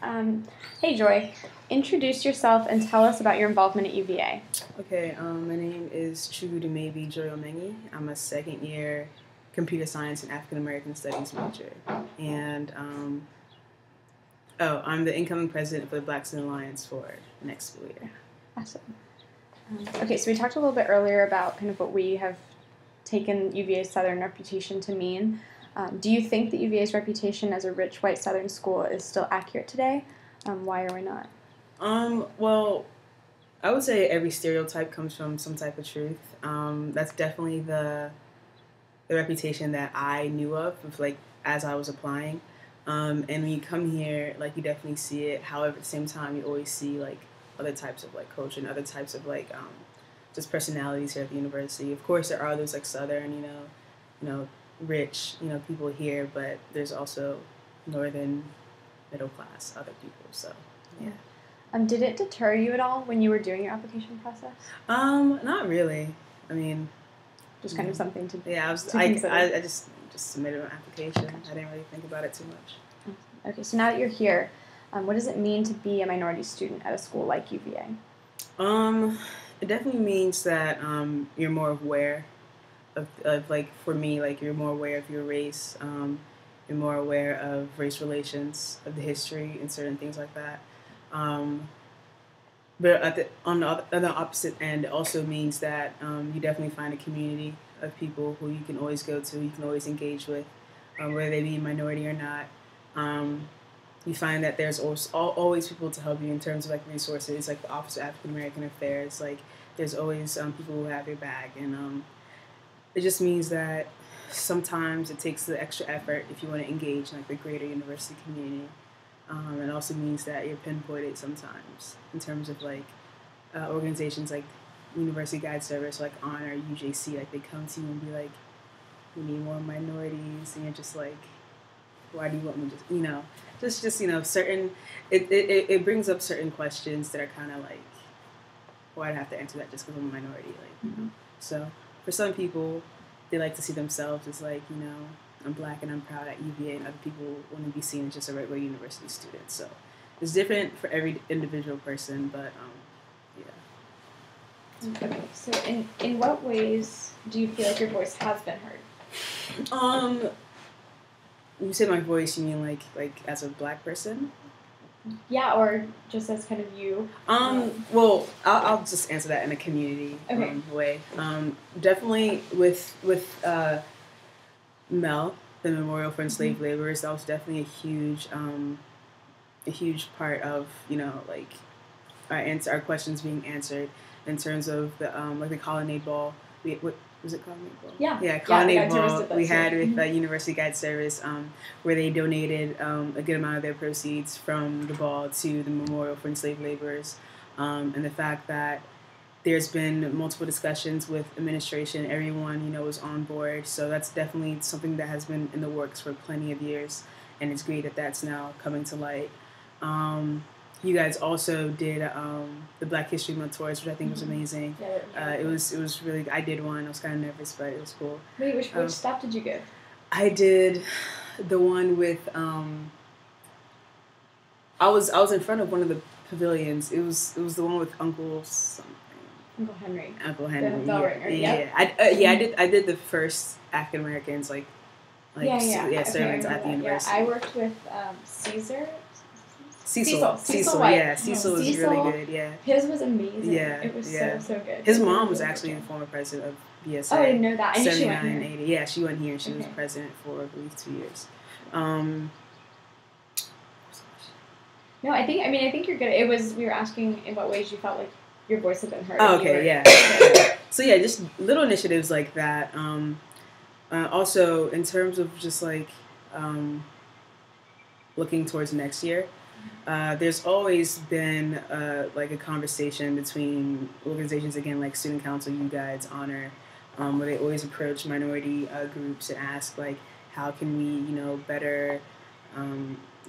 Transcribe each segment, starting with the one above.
Um, hey Joy, introduce yourself and tell us about your involvement at UVA. Okay, my name is Chukwudumebi Joy Omengi. I'm a second year computer science and African American studies major. And, I'm the incoming president for the Black Student Alliance for next school year. Awesome. Okay, so we talked a little bit earlier about kind of what we have taken UVA's Southern reputation to mean. Do you think that UVA's reputation as a rich white Southern school is still accurate today? Why or why not? Well, I would say every stereotype comes from some type of truth. That's definitely the reputation that I knew of like as I was applying. And when you come here, like you definitely see it. However, at the same time, you always see like other types of like culture and other types of like just personalities here at the university. Of course, there are those like Southern, rich, people here, but there's also Northern, middle class, other people. So, yeah. Did it deter you at all when you were doing your application process? Not really. I mean, just kind of something to I just submitted an application. I didn't really think about it too much. Okay, so now that you're here, what does it mean to be a minority student at a school like UVA? It definitely means that you're more aware of like for me, like you're more aware of your race. You're more aware of race relations, of the history, and certain things like that. But on the opposite end, it also means that you definitely find a community of people who you can always go to, you can always engage with, whether they be minority or not. You find that there's always people to help you in terms of like resources, like the Office of African American Affairs. Like there's always people who have your back, and it just means that sometimes it takes the extra effort if you want to engage in like the greater university community. It also means that you're pinpointed sometimes in terms of like organizations like University Guide Service, like Honor, UJC, like they come to you and be like, we need more minorities, and you're just like, why do you want me to, certain, it brings up certain questions that are kind of like, well, I'd have to answer that just because I'm a minority, So for some people, they like to see themselves as like, I'm black and I'm proud at UVA, and other people want to be seen as just a regular university student. So it's different for every individual person, but yeah. Okay, so in what ways do you feel like your voice has been heard? When you say my voice, you mean like as a black person? Yeah, or just as kind of you. Well, I'll just answer that in a community way. Definitely with MEL, the Memorial for Enslaved Laborers, that was definitely a huge part of like our questions being answered in terms of the like the Colonnade Ball. What was it, Colonnade Ball? Yeah, Colonnade Ball we had with University Guide Service, where they donated a good amount of their proceeds from the ball to the Memorial for Enslaved Laborers, and the fact that there's been multiple discussions with administration. Everyone, was on board. So that's definitely something that has been in the works for plenty of years, and it's great that that's now coming to light. You guys also did the Black History Month tours, which I think was amazing. It was really. I did one. I was kind of nervous, but it was cool. Wait, which stop did you go? I did the one with. I was in front of one of the pavilions. It was the one with Uncle something. Uncle Henry. Uncle Henry. The bell ringer. Yeah. I did the first African Americans servants at the university. Yeah, I worked with Caesar. Cecil. White. Yeah, Cecil was really good. Yeah. His was amazing. Yeah. It was so good. His mom was actually the former president of BSA. Oh, I didn't know that. I knew she went here. 80. Yeah, she went here. She was president for, I believe, 2 years. No, I think you're good. We were asking in what ways you felt like your voice had been heard. Oh, okay, yeah. So yeah, just little initiatives like that. Also, in terms of just like looking towards next year, there's always been like a conversation between organizations, again, like Student Council, you guys, Honor, where they always approach minority groups and ask like, how can we, better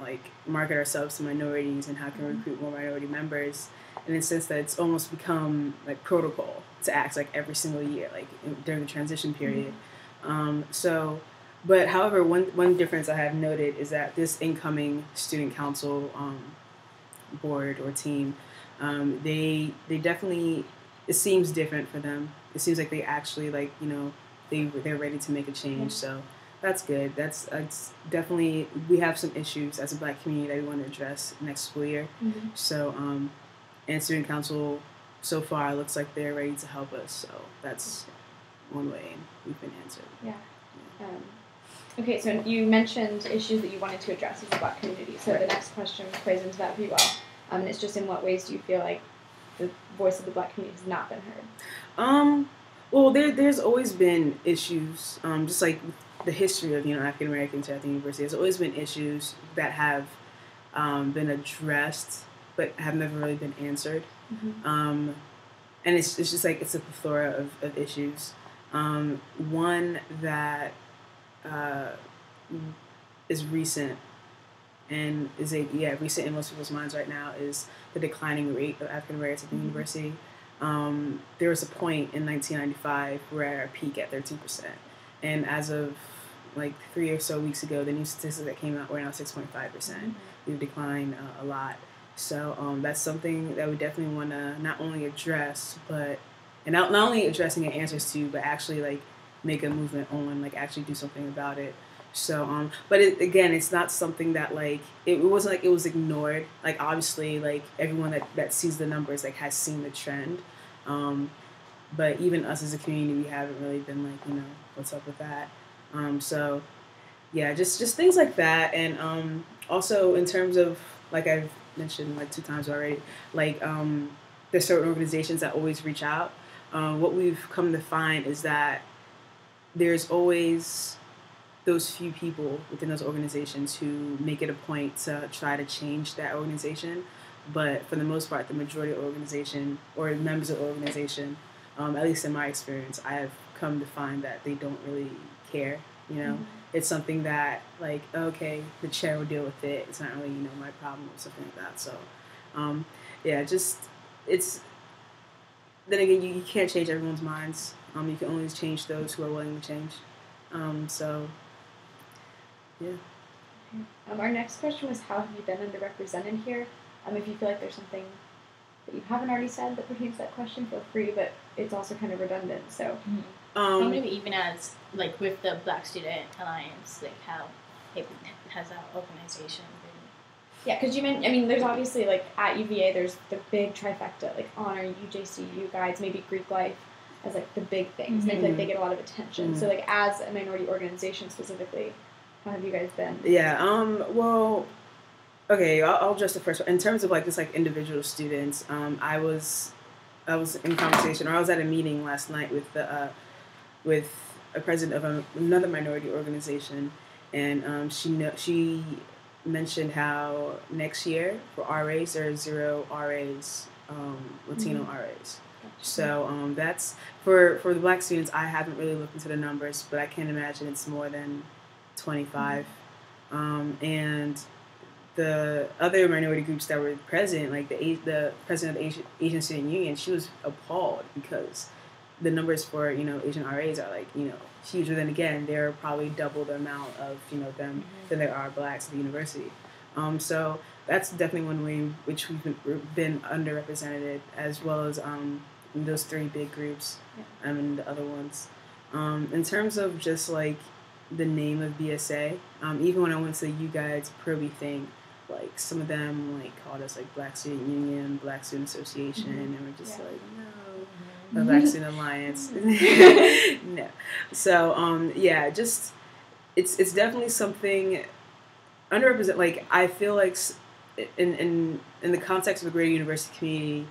like market ourselves to minorities, and how can we recruit more minority members? And in the sense that it's almost become like protocol to act like every single year, like during the transition period. But however, one difference I have noted is that this incoming student council board or team, they definitely, it seems different for them. It seems like they actually like, you know, they're ready to make a change. So that's good. That's definitely, we have some issues as a Black community that we want to address next school year. So and student council so far looks like they're ready to help us. So that's one way, and we've been answered. Yeah. Okay, so you mentioned issues that you wanted to address as a Black community. So the next question plays into that pretty well. And it's just, in what ways do you feel like the voice of the Black community has not been heard? Well, there's always been issues, just like the history of, you know, African Americans at the university. There's always been issues that have been addressed, but have never really been answered. And it's just like, it's a plethora of issues. One that is recent and is recent in most people's minds right now is the declining rate of African Americans at the university. There was a point in 1995 where our peak at 13%, and as of like 3 or so weeks ago, the new statistics that came out were now 6.5%. We've declined a lot. So that's something that we definitely want to not only address, but and not only addressing and answers to, but actually like make a movement on, like actually do something about it. So, but again, it's not something that like, it wasn't like it was ignored. Like obviously, like everyone that sees the numbers like has seen the trend. But even us as a community, we haven't really been like, you know, what's up with that. So yeah, just things like that. And also in terms of, like I've mentioned like 2 times already, like there's certain organizations that always reach out. What we've come to find is that there's always those few people within those organizations who make it a point to try to change that organization. But for the most part, the majority of the organization or members of the organization, at least in my experience, I have come to find that they don't really care, you know? It's something that like, okay, the chair will deal with it. It's not really, you know, my problem or something like that. So yeah, just, it's, then again, you can't change everyone's minds. You can only change those who are willing to change. So, yeah. Our next question was, how have you been underrepresented here? If you feel like there's something that you haven't already said that pertains to that question, feel free, but it's also kind of redundant, so. Maybe even as, like, with the Black Student Alliance, like, how it has that organization been? Yeah, because you meant, I mean, there's obviously, like, at UVA, there's the big trifecta, like, honor, UJC, guides, maybe Greek life, as, like, the big things. And I feel like they get a lot of attention. So, like, as a minority organization specifically, how have you guys been? Yeah, well, okay, I'll address the first one. In terms of, like, just, like, individual students, I was in conversation, or I was at a meeting last night with a president of another minority organization, and she mentioned how next year for RAs there are 0 RAs, Latino RAs. So that's for the Black students. I haven't really looked into the numbers, but I can't imagine it's more than 25. And the other minority groups that were present, like the president of the Asian Student Union, she was appalled because the numbers for, you know, Asian RAs are like, you know, huge. But then again, they're probably double the amount of, you know, them than there are Blacks at the university. So that's definitely one way in which we've been underrepresented, as well as those 3 big groups and the other ones. In terms of just like the name of BSA, even when I went to the U Guides Proby thing, like some of them like called us like Black Student Union, Black Student Association, and we're just like, no, the Black Student Alliance, no. So yeah, just it's definitely something underrepresented. Like I feel like in the context of the greater university community,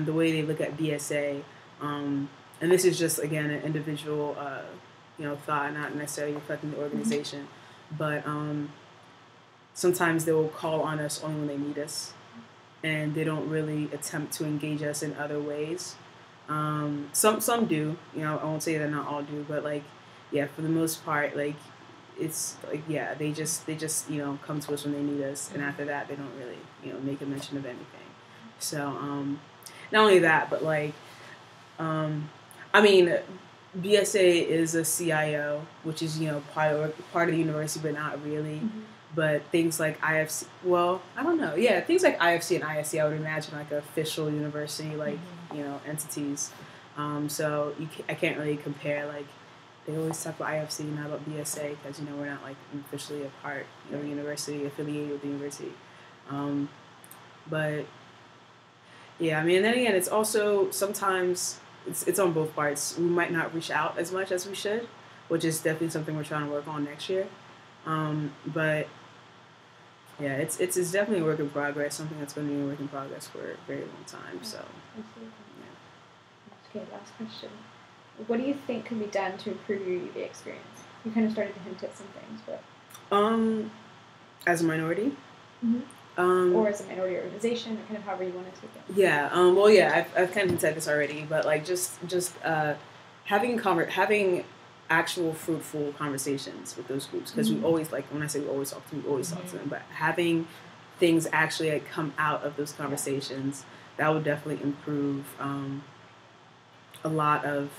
the way they look at BSA, and this is just again an individual you know, thought, not necessarily reflecting the organization, but sometimes they will call on us only when they need us, and they don't really attempt to engage us in other ways. Some do, you know, I won't say that not all do, but like, yeah, for the most part, like, it's like, yeah, they just, you know, come to us when they need us, and after that, they don't really, you know, make a mention of anything. So, not only that, but like, I mean, BSA is a CIO, which is, you know, part of the university, but not really. But things like IFC, well, I don't know. Yeah, things like IFC and ISC, I would imagine like official university, like, entities. So I can't really compare. Like, they always talk about IFC, not about BSA, because, we're not like officially a part of the university, affiliated with the university. But yeah, I mean, and then again, it's also sometimes it's on both parts. We might not reach out as much as we should, which is definitely something we're trying to work on next year. But yeah, it's definitely a work in progress. Something that's going to be a work in progress for a very long time. So yeah. Okay, last question. What do you think can be done to improve your UVA experience? You kind of started to hint at some things, but as a minority. Or as a minority organization, or kind of however you want to take it. Yeah. Well, yeah. I've kind of said this already, but like just having actual fruitful conversations with those groups, because we always, like, when I say we always talk to them, we always talk to them, but having things actually like come out of those conversations, that would definitely improve a lot of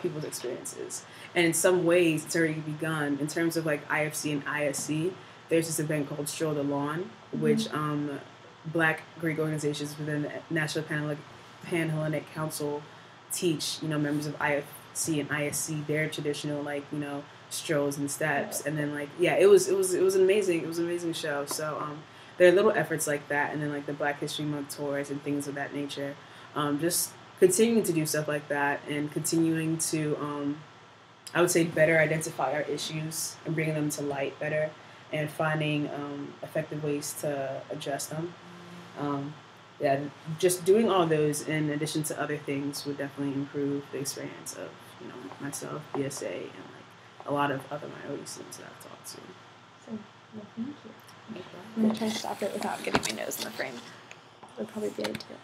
people's experiences. And in some ways, it's already begun in terms of like IFC and ISC. There's this event called Stroll the Lawn, which Black Greek organizations within the National Pan-Hellenic Council teach, members of IFC and ISC their traditional, like, strolls and steps. And then, like, yeah, it was amazing. It was an amazing show. So there are little efforts like that, and then like the Black History Month tours and things of that nature. Just continuing to do stuff like that, and continuing to, I would say, better identify our issues and bring them to light better, and finding effective ways to address them. Yeah, just doing all those in addition to other things would definitely improve the experience of, myself, BSA, and like a lot of other minority students that I've talked to. So, well, thank you. I'm going to try to stop it without getting my nose in the frame. That would probably be ideal.